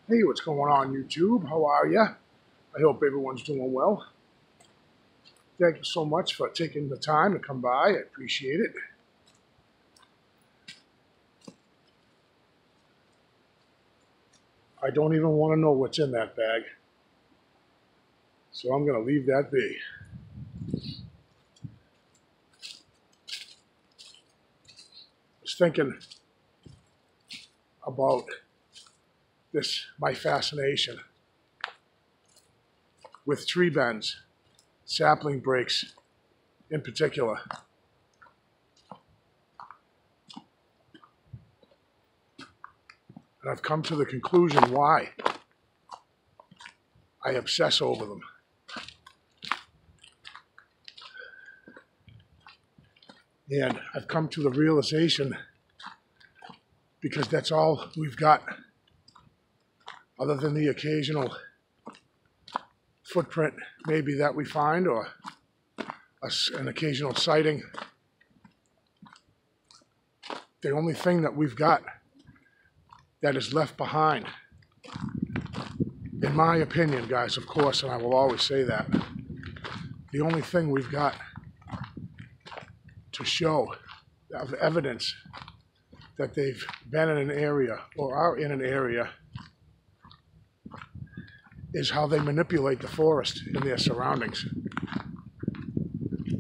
Hey, what's going on, YouTube? How are you? I hope everyone's doing well. Thank you so much for taking the time to come by. I appreciate it. I don't even want to know what's in that bag, so I'm going to leave that be. I was thinking about my fascination with tree bends, sapling breaks in particular. And I've come to the conclusion why I obsess over them. And I've come to the realization, because that's all we've got, other than the occasional footprint maybe that we find, or an occasional sighting. The only thing that we've got that is left behind, in my opinion, guys, of course, and I will always say that, the only thing we've got to show of evidence that they've been in an area or are in an area is how they manipulate the forest and their surroundings.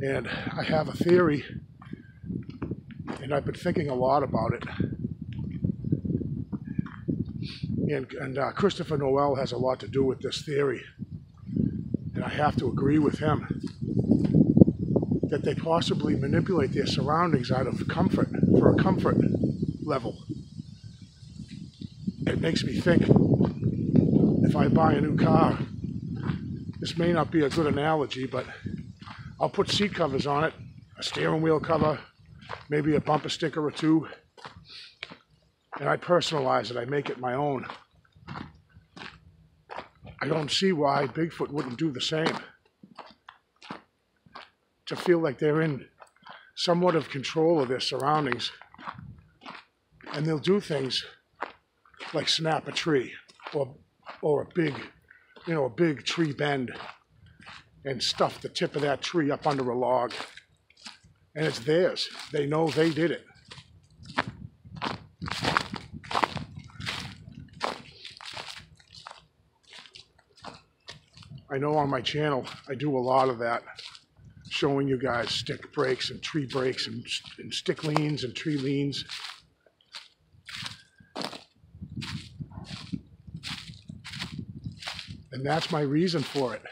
And I have a theory, and I've been thinking a lot about it. And Christopher Noel has a lot to do with this theory. And I have to agree with him that they possibly manipulate their surroundings out of comfort, for a comfort level. It makes me think, if I buy a new car, this may not be a good analogy, but I'll put seat covers on it, a steering wheel cover, maybe a bumper sticker or two, and I personalize it, I make it my own. I don't see why Bigfoot wouldn't do the same. To feel like they're in somewhat of control of their surroundings, and they'll do things like snap a tree, or a big tree bend, and stuff the tip of that tree up under a log, and it's theirs. They know they did it. I know on my channel I do a lot of that, showing you guys stick breaks and tree breaks and stick leans and tree leans. And that's my reason for it.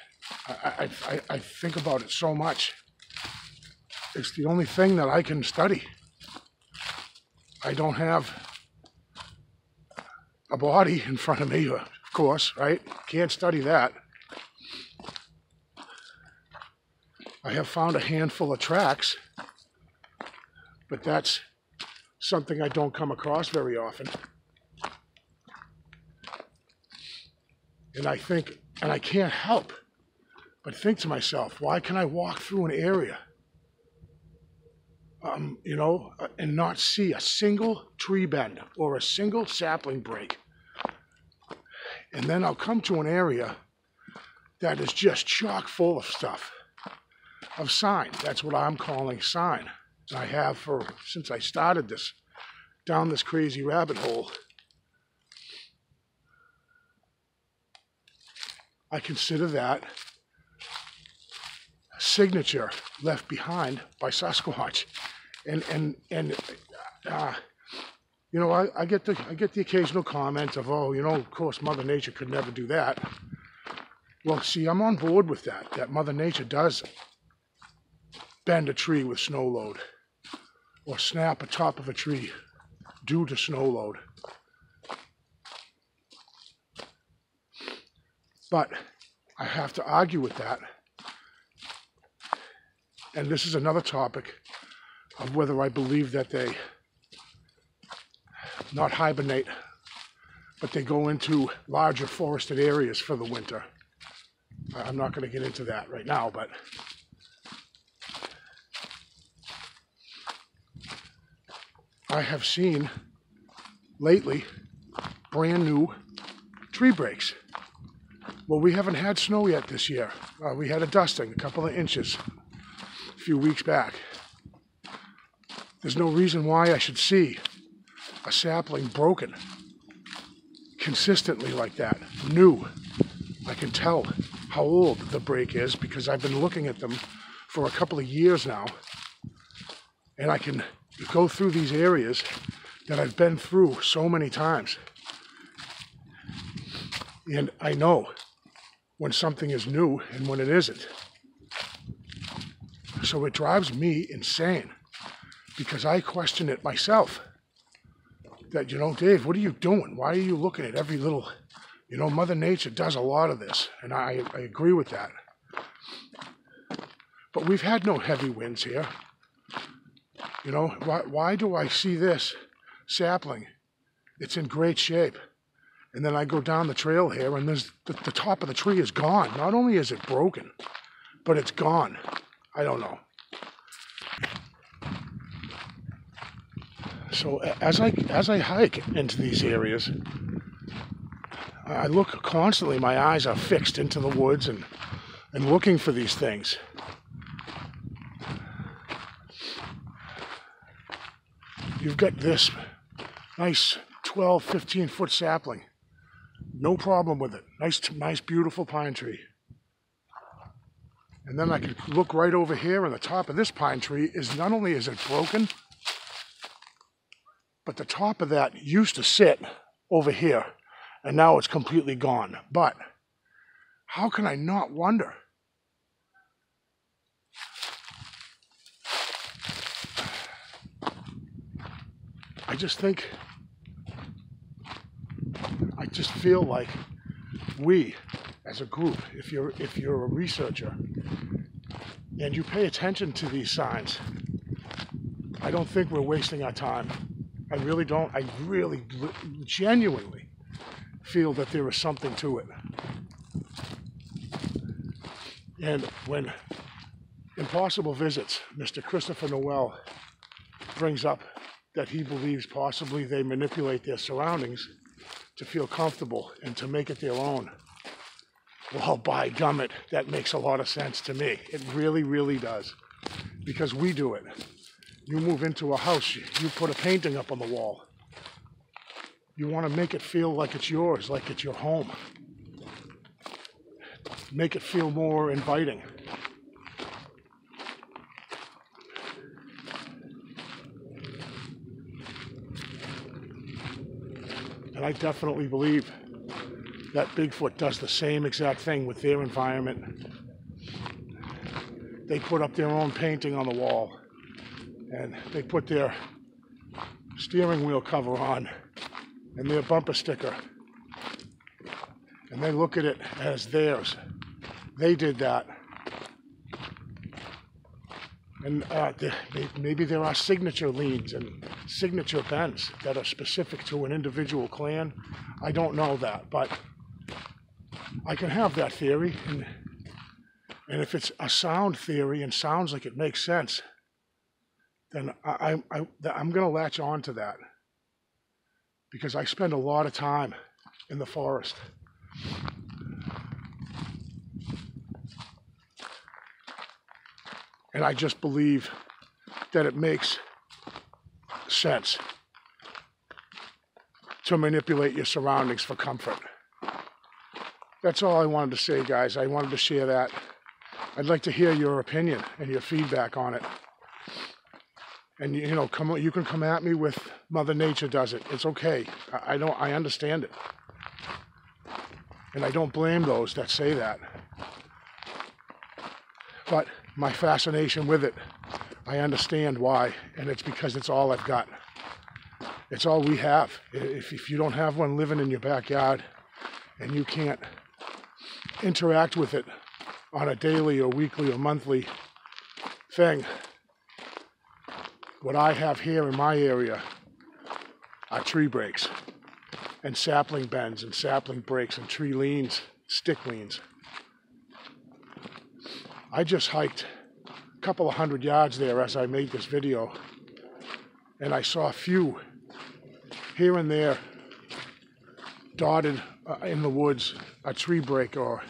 I think about it so much. It's the only thing that I can study. I don't have a body in front of me, of course, right? Can't study that. I have found a handful of tracks, but that's something I don't come across very often. And I think, and I can't help but think to myself, why can I walk through an area, and not see a single tree bend or a single sapling break? And then I'll come to an area that is just chock full of stuff, of sign. That's what I'm calling sign. And I have since I started down this crazy rabbit hole. I consider that a signature left behind by Sasquatch. I get the occasional comment of, of course Mother Nature could never do that. Well, see, I'm on board with that Mother Nature does bend a tree with snow load, or snap a top of a tree due to snow load. But I have to argue with that. And this is another topic of whether I believe that they not hibernate, but they go into larger forested areas for the winter. I'm not going to get into that right now, but I have seen lately brand new tree breaks. Well, we haven't had snow yet this year. We had a dusting, a couple of inches, a few weeks back. There's no reason why I should see a sapling broken consistently like that, new. I can tell how old the break is because I've been looking at them for a couple of years now, and I can go through these areas that I've been through so many times, and I know when something is new and when it isn't. So it drives me insane because I question it myself. That, Dave, what are you doing? Why are you looking at every little, Mother Nature does a lot of this, and I agree with that. But we've had no heavy winds here. Why do I see this sapling? It's in great shape. And then I go down the trail here, and there's the top of the tree is gone. Not only is it broken, but it's gone. I don't know. So as I hike into these areas, I look constantly. My eyes are fixed into the woods and looking for these things. You've got this nice 12, 15-foot sapling. No problem with it. Nice, beautiful pine tree. And then I can look right over here, and the top of this pine tree is not only is it broken, but the top of that used to sit over here, and now it's completely gone. But how can I not wonder? I just feel like we, as a group, if you're a researcher and you pay attention to these signs, I don't think we're wasting our time. I really don't. I really genuinely feel that there is something to it. And when Impossible Visits, Mr. Christopher Noel brings up that he believes possibly they manipulate their surroundings to feel comfortable and to make it their own. Well, by gummit, that makes a lot of sense to me. It really, really does. Because we do it. You move into a house, you put a painting up on the wall. You want to make it feel like it's yours, like it's your home. Make it feel more inviting. And I definitely believe that Bigfoot does the same exact thing with their environment. They put up their own painting on the wall, and they put their steering wheel cover on and their bumper sticker, and they look at it as theirs. They did that. And maybe there are signature leans and signature bends that are specific to an individual clan. I don't know that, but I can have that theory, and if it's a sound theory and sounds like it makes sense, then I'm going to latch on to that, because I spend a lot of time in the forest. And I just believe that it makes sense to manipulate your surroundings for comfort. That's all I wanted to say, guys. I wanted to share that. I'd like to hear your opinion and your feedback on it. And you can come at me with Mother Nature does it. It's okay. I understand it. And I don't blame those that say that. But my fascination with it, I understand why, and it's because it's all I've got. It's all we have. If you don't have one living in your backyard and you can't interact with it on a daily or weekly or monthly thing, what I have here in my area are tree breaks and sapling bends and sapling breaks and tree leans, stick leans. I just hiked a couple of 100 yards there as I made this video, and I saw a few here and there dotted in the woods, a tree break or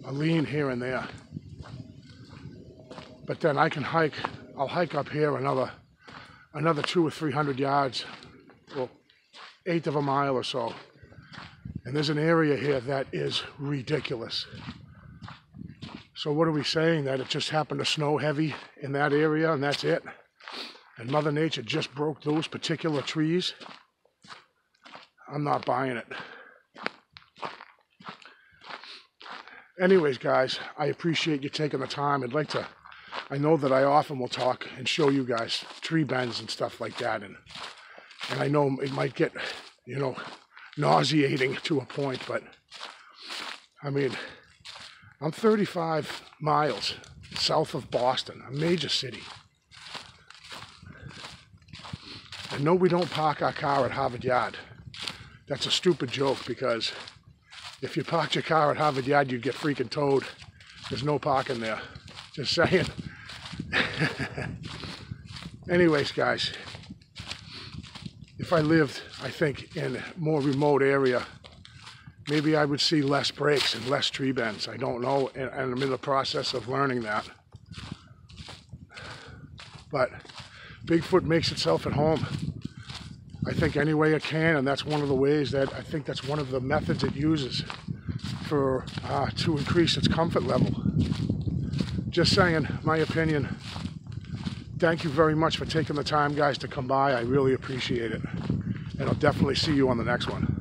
a lean here and there. But then I can hike, I'll hike up here another 200 or 300 yards, well, 1/8 of a mile or so. And there's an area here that is ridiculous. So what are we saying? That it just happened to snow heavy in that area and that's it? And Mother Nature just broke those particular trees? I'm not buying it. Anyways, guys, I appreciate you taking the time. I know that I often will talk and show you guys tree bends and stuff like that. And I know it might get, you know, nauseating to a point, but I mean, I'm 35 miles south of Boston, a major city. And no, we don't park our car at Harvard Yard. That's a stupid joke, because if you parked your car at Harvard Yard, you'd get freaking towed. There's no parking there. Just saying. Anyways, guys, if I lived, I think, in a more remote area, maybe I would see less breaks and less tree bends. I don't know, and I'm in the process of learning that. But Bigfoot makes itself at home, I think, any way it can, and that's one of the ways that I think that's one of the methods it uses for to increase its comfort level. Just saying, my opinion. Thank you very much for taking the time, guys, to come by. I really appreciate it. And I'll definitely see you on the next one.